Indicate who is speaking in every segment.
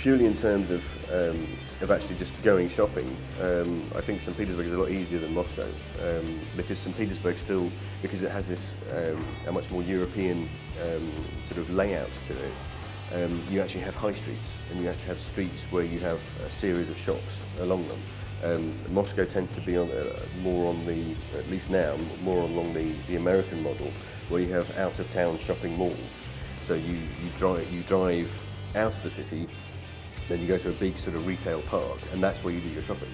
Speaker 1: purely in terms of actually just going shopping, I think St. Petersburg is a lot easier than Moscow because St. Petersburg still, because it has this a much more European sort of layout to it. You actually have high streets, and you actually have streets where you have a series of shops along them. Moscow tends to be on, more on the, at least now, more along the American model, where you have out-of-town shopping malls. So you drive out of the city, then you go to a big sort of retail park, and that's where you do your shopping.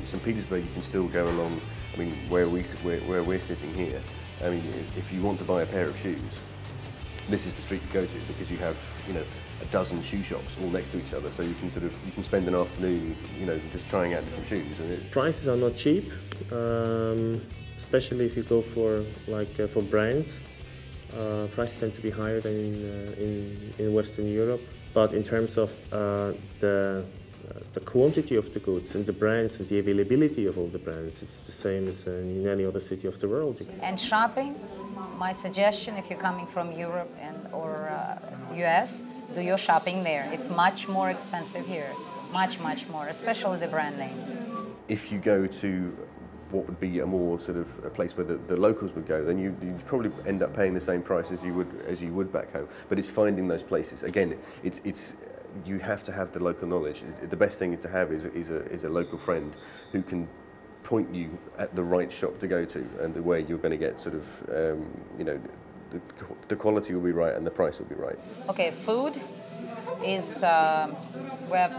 Speaker 1: St. Petersburg, you can still go along. I mean, where we're sitting here. I mean, if you want to buy a pair of shoes, this is the street you go to, because you have, you know, a dozen shoe shops all next to each other. So you can spend an afternoon, you know, just trying out different shoes. And
Speaker 2: prices are not cheap, especially if you go for for brands. Prices tend to be higher than in Western Europe. But in terms of the quantity of the goods and the brands and the availability of all the brands, it's the same as in any other city of the world.
Speaker 3: And shopping, my suggestion, if you're coming from Europe or US, do your shopping there. It's much more expensive here, much more, especially the brand names.
Speaker 1: If you go to what would be a more sort of a place where the locals would go, then you'd probably end up paying the same price as you would back home. But it's finding those places. Again, it's you have to have the local knowledge. The best thing to have is a local friend who can point you at the right shop to go to, and where you're going to get sort of you know, the quality will be right and the price will be right.
Speaker 3: Okay, food is we have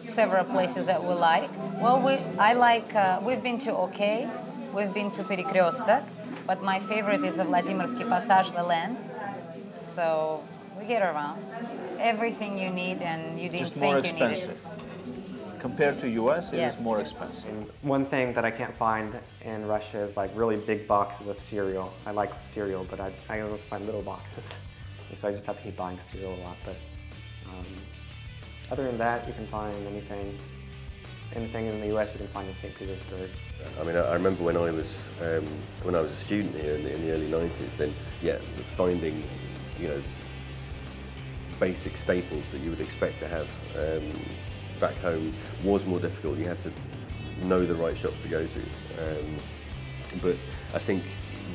Speaker 3: several places that we like. Well, we've been to OK, we've been to Petersburg, but my favorite is the Vladimirsky Passage, the land. So we get around. Everything you need and you didn't think you needed.
Speaker 4: Just more expensive. Compared to US, it is more expensive.
Speaker 5: One thing that I can't find in Russia is like really big boxes of cereal. I like cereal, but I don't find little boxes. So I just have to keep buying cereal a lot. But other than that, you can find anything in the US you can find in St. Petersburg.
Speaker 1: I mean, I remember when I was a student here in the early 90s, then yeah, finding, you know, basic staples that you would expect to have back home was more difficult. You had to know the right shops to go to. But I think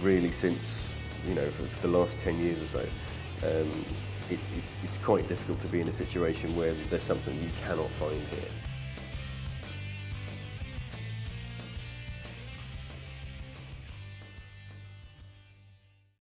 Speaker 1: really since, you know, for the last 10 years or so, it's quite difficult to be in a situation where there's something you cannot find here.